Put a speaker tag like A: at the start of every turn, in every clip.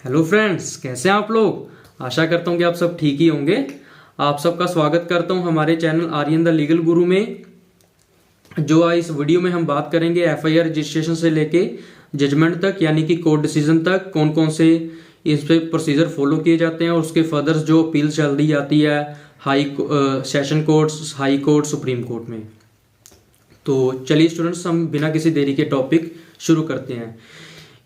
A: Hello friends, कैसे हैं आप लोग। आशा करता हूँ कि आप सब ठीक ही होंगे। आप सबका स्वागत करता हूँ हमारे चैनल आर्यन द लीगल गुरु में। जो आज इस वीडियो में हम बात करेंगे एफआईआर रजिस्ट्रेशन से लेके जजमेंट तक, यानी कि कोर्ट डिसीजन तक कौन कौन से इस पे प्रोसीजर फॉलो किए जाते हैं और उसके फर्दर जो अपील चल दी जाती है session courts, high court, supreme court में। तो चलिए स्टूडेंट्स, हम बिना किसी देरी के टॉपिक शुरू करते हैं।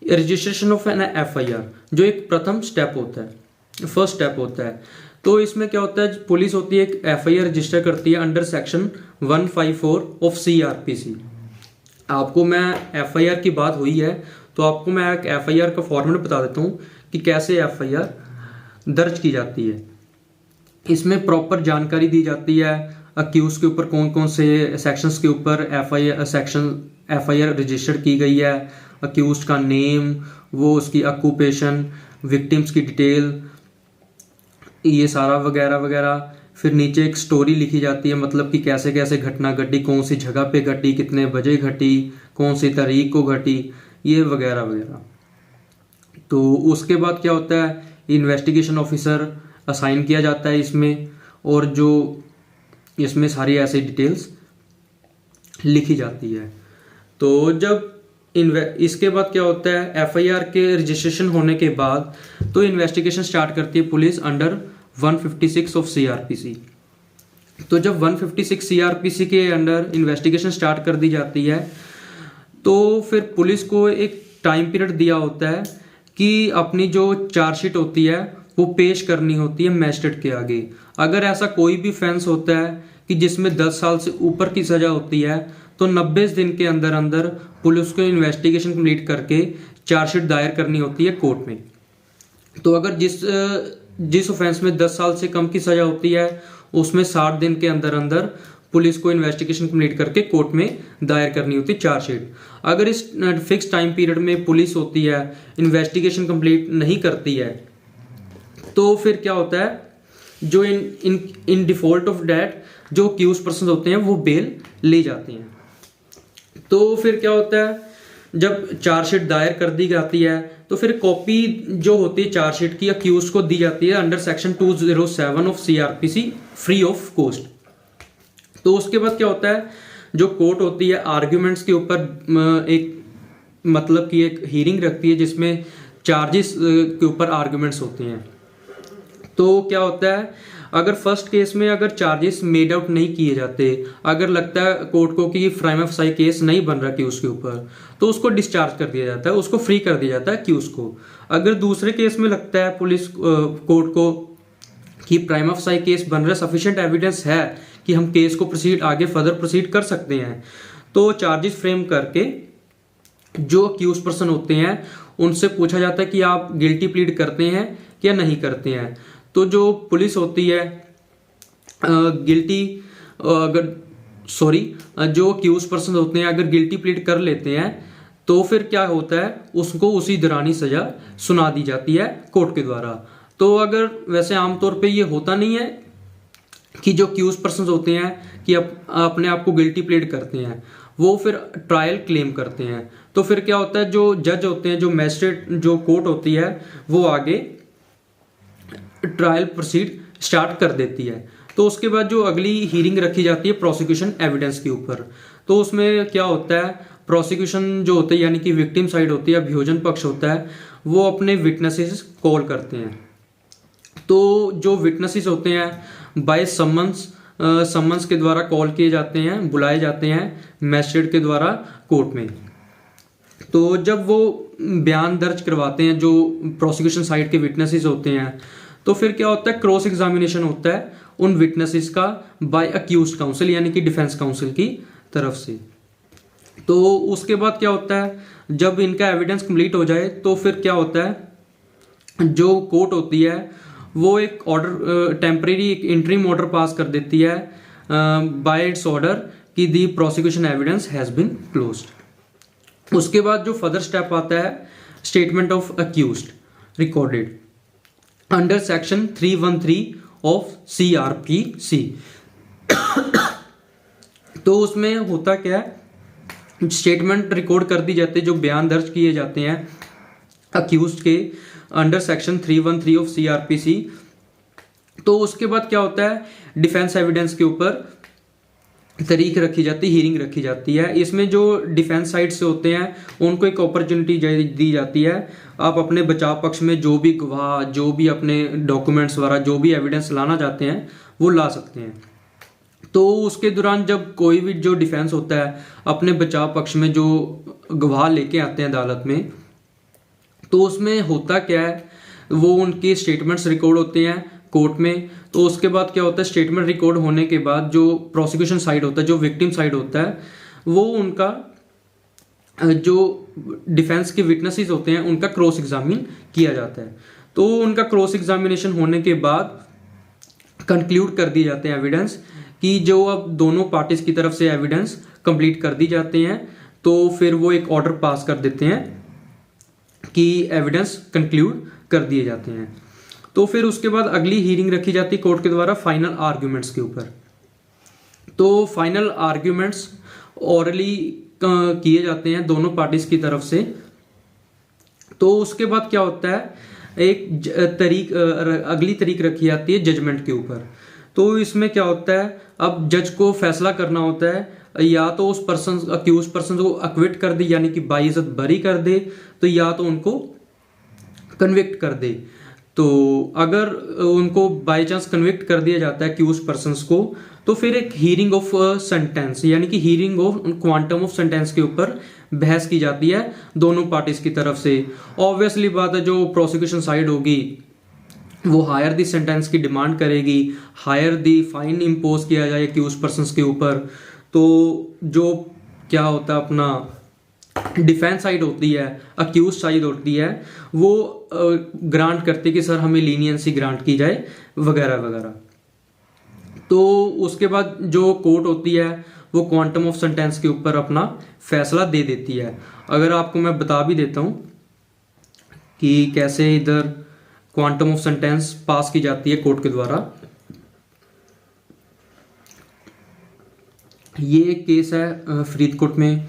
A: रजिस्ट्रेशन ऑफ एन एफआईआर जो एक प्रथम स्टेप होता है, फर्स्ट स्टेप होता है। तो इसमें क्या होता है, पुलिस होती है एक एफआईआर रजिस्टर करती है अंडर सेक्शन 154 ऑफ सीआरपीसी। आपको मैं एफआईआर की बात हुई है तो आपको मैं एक एफआईआर का फॉर्मेट बता देता हूँ कि कैसे एफआईआर दर्ज की जाती है। इसमें प्रॉपर जानकारी दी जाती है अक्यूज के ऊपर कौन कौन से सेक्शंस के ऊपर एफआईआर रजिस्टर्ड की गई है, अक्यूज का नेम, वो उसकी ऑक्यूपेशन, विक्टिम्स की डिटेल, ये सारा वगैरह वगैरह। फिर नीचे एक स्टोरी लिखी जाती है, मतलब कि कैसे कैसे घटना घटी, कौन सी जगह पे घटी, कितने बजे घटी, कौन सी तारीख को घटी, ये वगैरह वगैरह। तो उसके बाद क्या होता है, इन्वेस्टिगेशन ऑफिसर असाइन किया जाता है इसमें, और जो इसमें सारी ऐसी डिटेल्स लिखी जाती है। तो जब इसके बाद क्या होता है, एफआईआर के रजिस्ट्रेशन होने के बाद तो इन्वेस्टिगेशन स्टार्ट करती है पुलिस अंडर 156 ऑफ सीआरपीसी। तो जब 156 सीआरपीसी के अंडर इन्वेस्टिगेशन स्टार्ट कर दी जाती है तो फिर पुलिस को एक टाइम पीरियड दिया होता है कि अपनी जो चार्जशीट होती है वो पेश करनी होती है मैजिस्ट्रेट के आगे। अगर ऐसा कोई भी ऑफेंस होता है कि जिसमें 10 साल से ऊपर की सजा होती है तो 90 दिन के अंदर अंदर पुलिस को इन्वेस्टिगेशन कंप्लीट करके चार्जशीट दायर करनी होती है कोर्ट में। तो अगर जिस ऑफेंस में 10 साल से कम की सजा होती है उसमें 60 दिन के अंदर अंदर पुलिस को इन्वेस्टिगेशन कंप्लीट करके कोर्ट में दायर करनी होती है चार्जशीट। अगर इस फिक्स टाइम पीरियड में पुलिस होती है इन्वेस्टिगेशन कंप्लीट नहीं करती है तो फिर क्या होता है, जो इन डिफॉल्ट ऑफ डेट जो अक्यूज पर्सन होते हैं वो बेल ले जाते हैं। तो फिर क्या होता है, जब चार्जशीट दायर कर दी जाती है तो फिर कॉपी जो होती है चार्जशीट की अक्यूज को दी जाती है under section 207 of CrPC free of cost. तो उसके बाद क्या होता है, जो कोर्ट होती है आर्ग्यूमेंट्स के ऊपर एक मतलब कि एक हियरिंग रखती है जिसमें चार्जेस के ऊपर आर्ग्यूमेंट्स होते हैं। तो क्या होता है, अगर फर्स्ट केस में अगर चार्जेस मेड आउट नहीं किए जाते, अगर लगता है कोर्ट को कि प्राइमा फेसी केस नहीं बन रहा क्यूज के ऊपर, तो उसको डिस्चार्ज कर दिया जाता है, उसको फ्री कर दिया जाता है क्यूज को। अगर दूसरे केस में लगता है पुलिस कोर्ट को कि प्राइमा फेसी केस बन रहा है, सफिशिएंट एविडेंस है कि हम केस को आगे फर्दर प्रोसीड कर सकते हैं, तो चार्जेस फ्रेम करके जो अक्यूज पर्सन होते हैं उनसे पूछा जाता है कि आप गिल्टी प्लीड करते हैं या नहीं करते हैं। तो जो पुलिस होती है जो अक्यूज पर्सन होते हैं अगर गिल्टी प्लीड कर लेते हैं तो फिर क्या होता है, उसको उसी दौरानी सजा सुना दी जाती है कोर्ट के द्वारा। तो अगर वैसे आमतौर पे ये होता नहीं है कि जो अक्यूज पर्सन होते हैं कि अपने आप को गिल्टी प्लीड करते हैं, वो फिर ट्रायल क्लेम करते हैं। तो फिर क्या होता है, जो जज होते हैं, जो मैजिस्ट्रेट, जो कोर्ट होती है वो आगे ट्रायल प्रोसीड स्टार्ट कर देती है। तो उसके बाद जो अगली हियरिंग रखी जाती है प्रोसिक्यूशन एविडेंस के ऊपर। तो उसमें क्या होता है, प्रोसिक्यूशन जो होता है यानी कि विक्टिम साइड होती है, अभियोजन पक्ष होता है, वो अपने विटनेसेस कॉल करते हैं। तो जो विटनेसेस होते हैं बाय समन्स के द्वारा कॉल किए जाते हैं, बुलाए जाते हैं मैजिस्ट्रेट के द्वारा कोर्ट में। तो जब वो बयान दर्ज करवाते हैं जो प्रोसिक्यूशन साइड के विटनेसेस होते हैं, तो फिर क्या होता है, क्रॉस एग्जामिनेशन होता है उन विटनेसेस का बाय अक्यूज्ड काउंसिल यानी कि डिफेंस काउंसिल की तरफ से। तो उसके बाद क्या होता है, जब इनका एविडेंस कंप्लीट हो जाए तो फिर क्या होता है, जो कोर्ट होती है वो एक ऑर्डर, टेम्परेरी एक इंटरिम ऑर्डर पास कर देती है बाय इट्स ऑर्डर कि the prosecution evidence has been closed. उसके बाद जो फर्दर स्टेप आता है, statement of accused recorded under section 313 of CrPC. तो उसमें होता क्या है, स्टेटमेंट रिकॉर्ड कर दी जाती है, जो बयान दर्ज किए जाते हैं अक्यूज्ड के अंडर सेक्शन 313 ऑफ CRPC। तो उसके बाद क्या होता है, डिफेंस एविडेंस के ऊपर तारीख रखी जाती है, हियरिंग रखी जाती है। इसमें जो डिफेंस साइड से होते हैं उनको एक अपॉर्चुनिटी दी जाती है, आप अपने बचाव पक्ष में जो भी गवाह, जो भी अपने डॉक्यूमेंट्स वगैरह, जो भी एविडेंस लाना चाहते हैं वो ला सकते हैं। तो उसके दौरान जब कोई भी जो डिफेंस होता है अपने बचाव पक्ष में जो गवाह लेके आते हैं अदालत में, तो उसमें होता क्या है, वो उनके स्टेटमेंट्स रिकॉर्ड होते हैं कोर्ट में। तो उसके बाद क्या होता है, स्टेटमेंट रिकॉर्ड होने के बाद जो प्रोसिक्यूशन साइड होता है, जो विक्टिम साइड होता है, वो उनका जो डिफेंस के विटनेसेस होते हैं उनका क्रॉस एग्जामिन किया जाता है। तो उनका क्रॉस एग्जामिनेशन होने के बाद कंक्लूड कर दिए जाते हैं एविडेंस कि जो अब दोनों पार्टीज की तरफ से एविडेंस कंप्लीट कर दी जाते हैं, तो फिर वो एक ऑर्डर पास कर देते हैं कि एविडेंस कंक्लूड कर दिए जाते हैं। तो फिर उसके बाद अगली हियरिंग रखी जाती है कोर्ट के द्वारा फाइनल आर्ग्यूमेंट्स के ऊपर। तो फाइनल आर्ग्यूमेंट्स ओरली किए जाते हैं दोनों पार्टीज की तरफ से। तो उसके बाद क्या होता है, एक अगली तारीख रखी जाती है जजमेंट के ऊपर। तो इसमें क्या होता है, अब जज को फैसला करना होता है, या तो उस पर्सन अक्यूज पर्सन को अक्विट कर दे यानी कि बाइज्जत बरी कर दे, तो या तो उनको कन्विक्ट कर दे। तो अगर उनको बाय चांस कन्विक्ट कर दिया जाता है अक्यूज पर्संस को, तो फिर एक हियरिंग ऑफ सेंटेंस यानी कि hearing of quantum of sentence के ऊपर बहस की जाती है दोनों पार्टीज की तरफ से। ऑब्वियसली बात है, जो प्रोसिक्यूशन साइड होगी वो हायर दी सेंटेंस की डिमांड करेगी, हायर दी फाइन इम्पोज किया जाए अक्यूज पर्संस के ऊपर। तो जो क्या होता है अपना डिफेंस साइड होती है, अक्यूज साइड होती है, वो ग्रांट करती है कि सर हमें लीनियंसी ग्रांट की जाए वगैरह वगैरह। तो उसके बाद जो कोर्ट होती है वो क्वांटम ऑफ सेंटेंस के ऊपर अपना फैसला दे देती है। अगर आपको मैं बता भी देता हूं कि कैसे इधर क्वांटम ऑफ सेंटेंस पास की जाती है कोर्ट के द्वारा। ये एक केस है फरीदकोट में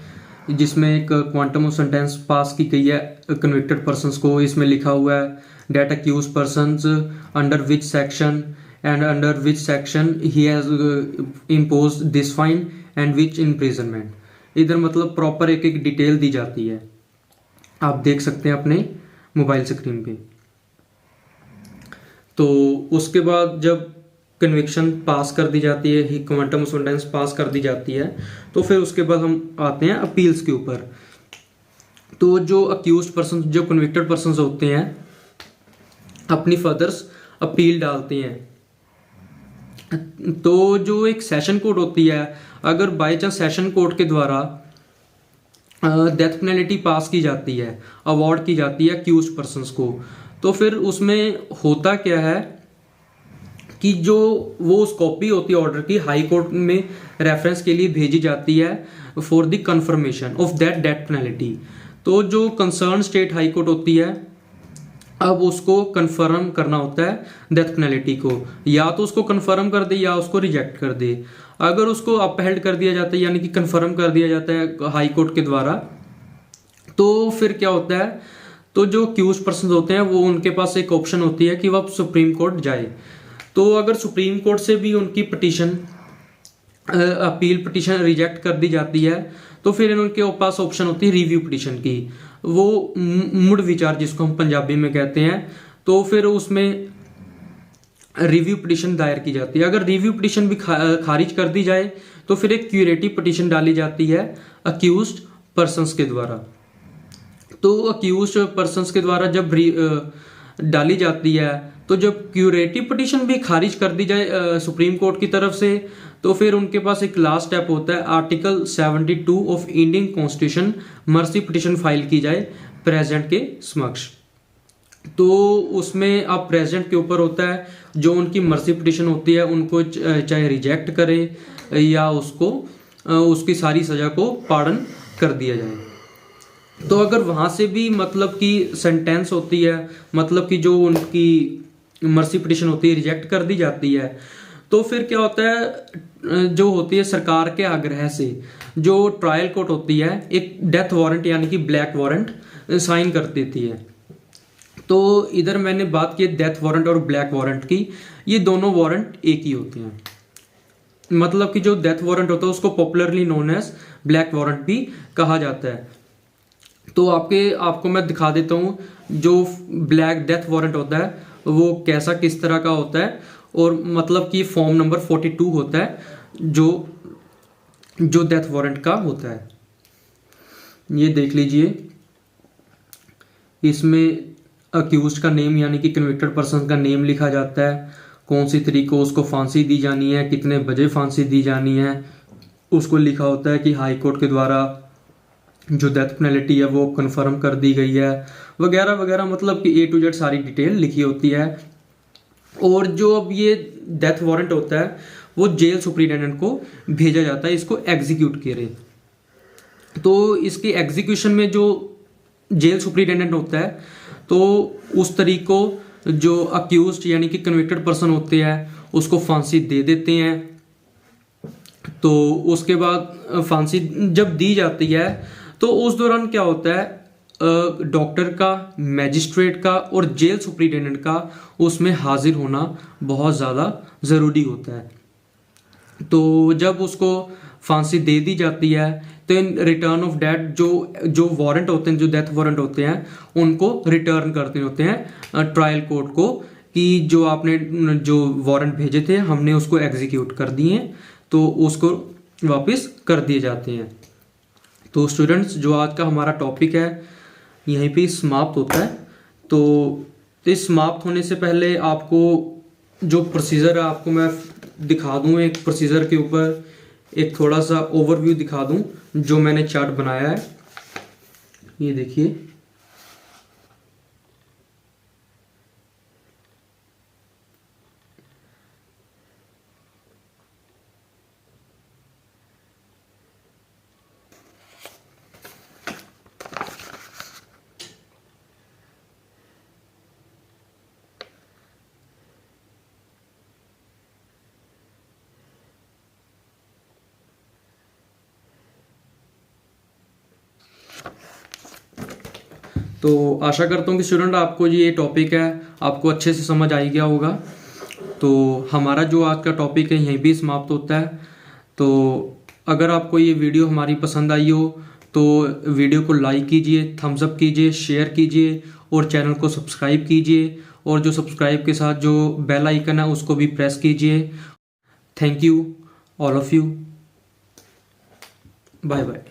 A: जिसमें एक क्वांटम ऑफ सेंटेंस पास की गई है कन्विक्टेड पर्संस को। इसमें लिखा हुआ है that accused persons under which section and under which section he has imposed this fine and which imprisonment. इधर मतलब प्रॉपर एक एक डिटेल दी जाती है, आप देख सकते हैं अपने मोबाइल स्क्रीन पे। तो उसके बाद जब कन्विक्शन पास कर दी जाती है, क्वांटम ऑफ सेंटेंस पास कर दी जाती है, तो फिर उसके बाद हम आते हैं अपील्स के ऊपर। तो जो अक्यूज्ड पर्सन, जो कन्विक्टेड पर्सन होते हैं, अपनी फर्दर्स अपील डालते हैं। तो जो एक सेशन कोर्ट होती है, अगर बाय चांस सेशन कोर्ट के द्वारा डेथ पेनल्टी पास की जाती है, अवार्ड की जाती है अक्यूज्ड पर्संस को, तो फिर उसमें होता क्या है कि जो वो उस कॉपी होती है ऑर्डर की हाई कोर्ट में रेफरेंस के लिए भेजी जाती है for the confirmation of that death penalty. तो जो कंसर्न स्टेट हाई कोर्ट होती है, अब उसको कंफर्म करना होता है डेथ पेनल्टी को, या तो उसको कंफर्म कर दे या उसको रिजेक्ट कर दे। अगर उसको अपहेल्ड कर दिया जाता है यानी कि कंफर्म कर दिया जाता है हाई कोर्ट के द्वारा, तो फिर क्या होता है, तो जो अक्यूज पर्सन होते हैं वो उनके पास एक ऑप्शन होती है कि वह सुप्रीम कोर्ट जाए। तो अगर सुप्रीम कोर्ट से भी उनकी पिटीशन अपील पिटीशन रिजेक्ट कर दी जाती है, तो फिर उनके पास ऑप्शन होती है रिव्यू पिटीशन की, वो मुड़ विचार जिसको हम पंजाबी में कहते हैं। तो फिर उसमें रिव्यू पिटीशन दायर की जाती है। अगर रिव्यू पिटीशन भी खारिज कर दी जाए तो फिर एक क्यूरेटिव पिटीशन डाली जाती है अक्यूज्ड पर्संस के द्वारा। तो अक्यूज्ड पर्संस के द्वारा जब डाली जाती है, तो जब क्यूरेटिव पिटीशन भी खारिज कर दी जाए सुप्रीम कोर्ट की तरफ से, तो फिर उनके पास एक लास्ट स्टेप होता है, article 72 of Indian constitution mercy petition file की जाए प्रेसिडेंट के समक्ष। तो उसमें अब प्रेसिडेंट के ऊपर होता है, जो उनकी मर्सी पिटीशन होती है उनको चाहे रिजेक्ट करे या उसको उसकी सारी सजा को पार्डन कर दिया जाए। तो अगर वहां से भी मतलब कि सेंटेंस होती है, मतलब कि जो उनकी मर्सी पिटीशन होती है रिजेक्ट कर दी जाती है, तो फिर क्या होता है, जो होती है सरकार के आग्रह से जो ट्रायल कोर्ट होती है एक डेथ वारंट यानी कि ब्लैक वारंट साइन कर देती है। तो इधर मैंने बात की डेथ वारंट और ब्लैक वारंट की। ये दोनों वारंट एक ही होते हैं, मतलब कि जो डेथ वारंट होता है उसको popularly known as black warrant भी कहा जाता है। तो आपको मैं दिखा देता हूँ जो ब्लैक डेथ वारंट होता है वो कैसा किस तरह का होता है, और मतलब कि फॉर्म नंबर 42 होता है जो डेथ वारंट का होता है। ये देख लीजिए, इसमें अक्यूज्ड का नेम यानी कि कन्विक्टेड पर्सन का नेम लिखा जाता है, कौन सी तारीख को उसको फांसी दी जानी है, कितने बजे फांसी दी जानी है, उसको लिखा होता है कि हाई कोर्ट के द्वारा जो डेथ पेनल्टी है वो कन्फर्म कर दी गई है, वगैरह वगैरह, मतलब कि A to Z सारी डिटेल लिखी होती है। और जो अब ये डेथ वारंट होता है वो जेल सुप्रिटेंडेंट को भेजा जाता है इसको एग्जीक्यूट करे। तो इसके एग्जीक्यूशन में जो जेल सुप्रिटेंडेंट होता है तो उस तारीख को जो अक्यूज्ड यानी कि कन्विक्टेड पर्सन होते हैं उसको फांसी दे देते हैं। तो उसके बाद फांसी जब दी जाती है तो उस दौरान क्या होता है, डॉक्टर का, मैजिस्ट्रेट का और जेल सुप्रिटेंडेंट का उसमें हाजिर होना बहुत ज़्यादा ज़रूरी होता है। तो जब उसको फांसी दे दी जाती है तो इन रिटर्न ऑफ डेथ जो वारंट होते हैं, जो डेथ वारंट होते हैं, उनको रिटर्न करते होते हैं ट्रायल कोर्ट को कि जो आपने जो वारंट भेजे थे हमने उसको एग्जीक्यूट कर दिए, तो उसको वापस कर दिए जाते हैं। तो स्टूडेंट्स, जो आज का हमारा टॉपिक है यहीं पे समाप्त होता है। तो इस समाप्त होने से पहले आपको जो प्रोसीजर है आपको मैं दिखा दूं, एक प्रोसीजर के ऊपर एक थोड़ा सा ओवरव्यू दिखा दूं जो मैंने चार्ट बनाया है। ये देखिए, तो आशा करता हूँ कि स्टूडेंट आपको ये टॉपिक है आपको अच्छे से समझ आ गया होगा। तो हमारा जो आज का टॉपिक है यहीं भी समाप्त होता है। तो अगर आपको ये वीडियो हमारी पसंद आई हो तो वीडियो को लाइक कीजिए, थम्स अप कीजिए, शेयर कीजिए और चैनल को सब्सक्राइब कीजिए, और जो सब्सक्राइब के साथ जो बेल आइकन है उसको भी प्रेस कीजिए। Thank you all of you, bye bye.